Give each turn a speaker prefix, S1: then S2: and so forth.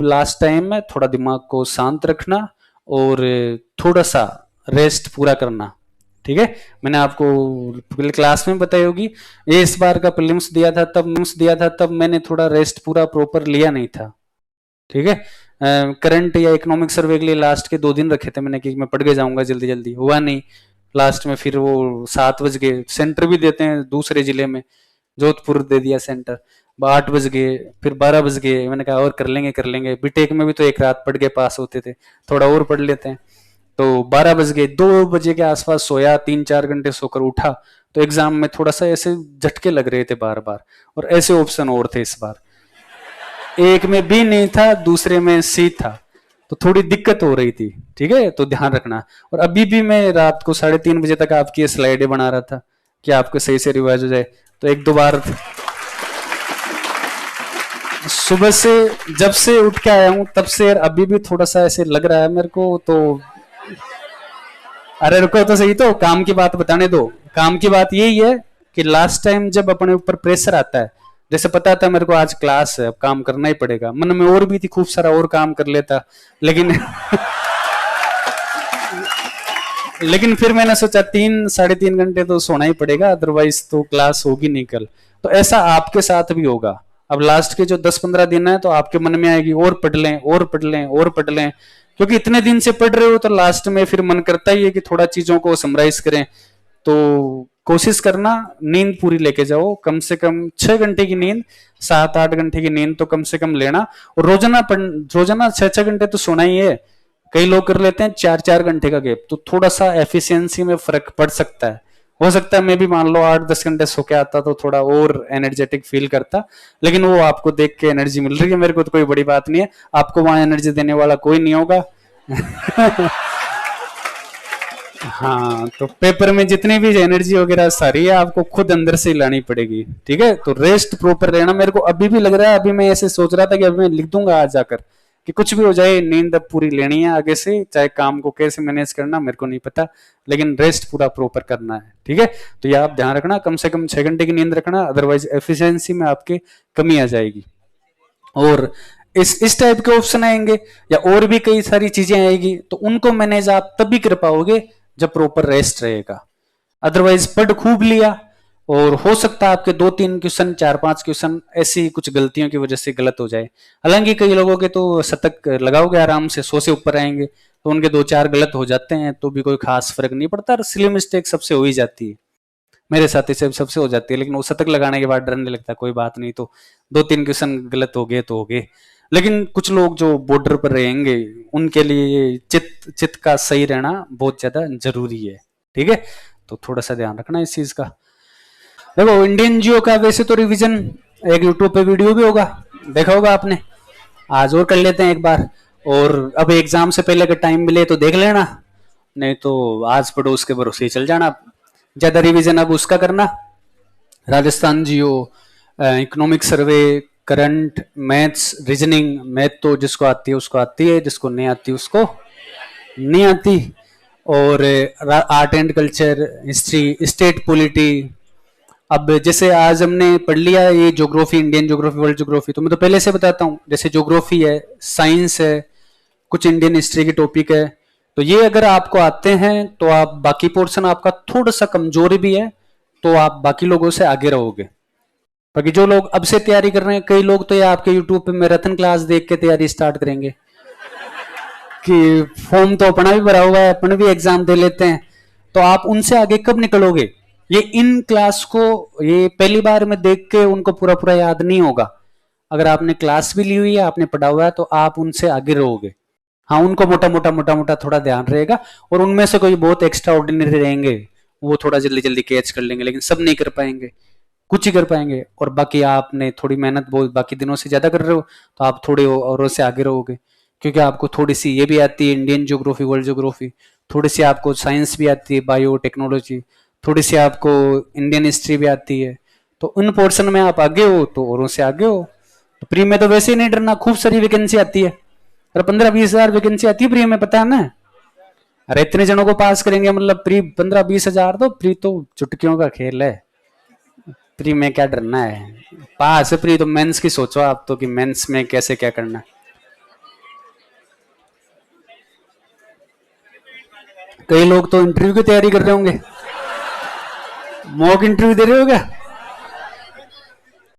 S1: Last time में थोड़ा दिमाग को शांत रखना और थोड़ा सा रेस्ट पूरा करना। ठीक है, मैंने आपको पहले क्लास में बताई होगी। ये इस बार का प्रीलिम्स दिया था तब मैंने थोड़ा रेस्ट पूरा प्रॉपर लिया नहीं था। ठीक है, करंट या इकोनॉमिक सर्वे के लिए लास्ट के 2 दिन रखे थे मैंने कि मैं पढ़ के जाऊंगा जल्दी जल्दी, हुआ नहीं। लास्ट में फिर वो 7 बज गए, सेंटर भी देते हैं दूसरे जिले में, जोधपुर दे दिया सेंटर, 8 बज गए, फिर 12 बज गए। मैंने कहा और कर लेंगे, बीटेक में भी तो एक रात पढ़ के पास होते थे, थोड़ा और पढ़ लेते हैं। तो 12 बज गए, 2 बजे के आसपास सोया, 3-4 घंटे सोकर उठा, तो एग्जाम में थोड़ा सा ऐसे झटके लग रहे थे बार बार, और ऐसे ऑप्शन और थे इस बार, एक में बी नहीं था, दूसरे में सी था, तो थोड़ी दिक्कत हो रही थी। ठीक है, तो ध्यान रखना। और अभी भी मैं रात को 3:30 बजे तक आपकी स्लाइडें बना रहा था कि आपको सही से रिवाइज हो जाए, तो 1-2 बार सुबह से जब से उठ के आया हूं तब से अभी भी थोड़ा सा ऐसे लग रहा है मेरे को। तो अरे रुको तो सही, तो काम की बात बताने दो। काम की बात यही है कि लास्ट टाइम जब अपने ऊपर प्रेशर आता है, जैसे पता था मेरे को आज क्लास है, अब काम करना ही पड़ेगा, मन में और भी थी खूब सारा और काम कर लेता, लेकिन लेकिन फिर मैंने सोचा 3-3.5 घंटे तो सोना ही पड़ेगा, अदरवाइज तो क्लास होगी नहीं कल। तो ऐसा आपके साथ भी होगा। अब लास्ट के जो 10-15 दिन है तो आपके मन में आएगी और पढ़ लें और पढ़ लें और पढ़ लें, क्योंकि इतने दिन से पढ़ रहे हो तो लास्ट में फिर मन करता ही है कि थोड़ा चीजों को समराइज करें। तो कोशिश करना नींद पूरी लेके जाओ, कम से कम 6 घंटे की नींद, 7-8 घंटे की नींद तो कम से कम लेना। और रोजाना 6-6 घंटे तो सोना ही है। कई लोग कर लेते हैं 4-4 घंटे का गैप, तो थोड़ा सा एफिशिएंसी में फर्क पड़ सकता है। हो सकता है मैं भी मान लो 8-10 घंटे सो के आता तो थोड़ा और एनर्जेटिक फील करता, लेकिन वो आपको देख के एनर्जी मिल रही है, मेरे को तो कोई बड़ी बात नहीं है, आपको वहां एनर्जी देने वाला कोई नहीं होगा। हाँ, तो पेपर में जितनी भी एनर्जी वगैरह सारी है आपको खुद अंदर से लानी पड़ेगी। ठीक है, तो रेस्ट प्रॉपर लेना। मेरे को अभी भी लग रहा है, अभी मैं ऐसे सोच रहा था कि अभी मैं लिख दूंगा आज जाकर कि कुछ भी हो जाए नींद अब पूरी लेनी है आगे से, चाहे काम को कैसे मैनेज करना मेरे को नहीं पता, लेकिन रेस्ट पूरा प्रॉपर करना है। ठीक है, तो ये आप ध्यान रखना, कम से कम 6 घंटे की नींद रखना, अदरवाइज एफिशिएंसी में आपके कमी आ जाएगी। और इस टाइप के ऑप्शन आएंगे या और भी कई सारी चीजें आएगी, तो उनको मैनेज आप तभी कर पाओगे जब प्रॉपर रेस्ट रहेगा। अदरवाइज पढ़ खूब लिया और हो सकता है आपके 2-3 क्वेश्चन, 4-5 क्वेश्चन ऐसी कुछ गलतियों की वजह से गलत हो जाए। हालांकि कई लोगों के तो शतक लगाओगे आराम से, 100 से ऊपर आएंगे, तो उनके 2-4 गलत हो जाते हैं तो भी कोई खास फर्क नहीं पड़ता। सिली मिस्टेक सबसे हो ही जाती है, मेरे साथ ही सबसे हो जाती है, लेकिन वो शतक लगाने के बाद डर नहीं लगता, कोई बात नहीं, तो 2-3 क्वेश्चन गलत हो गए तो हो गए। लेकिन कुछ लोग जो बॉर्डर पर रहेंगे उनके लिए चित्त का सही रहना बहुत ज्यादा जरूरी है। ठीक है, तो थोड़ा सा ध्यान रखना इस चीज का। देखो इंडियन जियो का वैसे तो रिवीजन एक यूट्यूब पे वीडियो भी होगा, देखा होगा आपने, आज और कर लेते हैं एक बार। और अब एग्जाम से पहले अगर टाइम मिले तो देख लेना, नहीं तो आज पढ़ो उसके भरोसे ही चल जाना। ज्यादा रिवीजन अब उसका करना, Rajasthan geo, economic survey, current, maths, reasoning. Math तो जिसको आती है उसको आती है, जिसको नहीं आती उसको नहीं आती। और art and culture, history, state polity. अब जैसे आज हमने पढ़ लिया ये geography, Indian geography, world geography, तो मैं तो पहले से बताता हूँ, जैसे ज्योग्राफी है, साइंस है, कुछ इंडियन हिस्ट्री की टॉपिक है, तो ये अगर आपको आते हैं तो आप बाकी पोर्शन आपका थोड़ा सा कमजोर भी है तो आप बाकी लोगों से आगे रहोगे। बाकी जो लोग अब से तैयारी कर रहे हैं, कई लोग तो ये आपके यूट्यूब पे मैराथन क्लास देख के तैयारी स्टार्ट करेंगे कि फॉर्म तो अपना भी भरा हुआ है, अपन भी एग्जाम दे लेते हैं, तो आप उनसे आगे कब निकलोगे? ये इन क्लास को ये पहली बार में देख के उनको पूरा पूरा याद नहीं होगा। अगर आपने क्लास भी ली हुई है, आपने पढ़ा हुआ है, तो आप उनसे आगे रहोगे। हाँ, उनको मोटा मोटा थोड़ा ध्यान रहेगा, और उनमें से कोई बहुत एक्स्ट्रा ऑर्डिनरी रहेंगे, वो थोड़ा जल्दी जल्दी कैच कर लेंगे, लेकिन सब नहीं कर पाएंगे, कुछ ही कर पाएंगे। और बाकी आपने थोड़ी मेहनत बहुत बाकी दिनों से ज्यादा कर रहे हो, तो आप थोड़े औरों से आगे रहोगे, क्योंकि आपको थोड़ी सी ये भी आती है इंडियन ज्योग्राफी, वर्ल्ड ज्योग्राफी, थोड़ी सी आपको साइंस भी आती है, बायो टेक्नोलॉजी, थोड़ी सी आपको इंडियन हिस्ट्री भी आती है, तो उन पोर्शन में आप आगे हो तो औरों से आगे हो। तो प्री में तो वैसे ही नहीं डरना, खूब सारी वैकेंसी आती है, और 15-20 हजार वैकेंसी आती है प्री में, पता है ना? अरे इतने जनों को पास करेंगे, मतलब प्री 15-20 हजार, तो प्री तो चुटकियों का खेल है, प्री में क्या डरना है, पास है प्री तो। मेंस की सोचो आप तो कि मेंस में कैसे क्या करना है। कई लोग तो इंटरव्यू की तैयारी कर रहे होंगे, मॉक इंटरव्यू दे रहे हो क्या?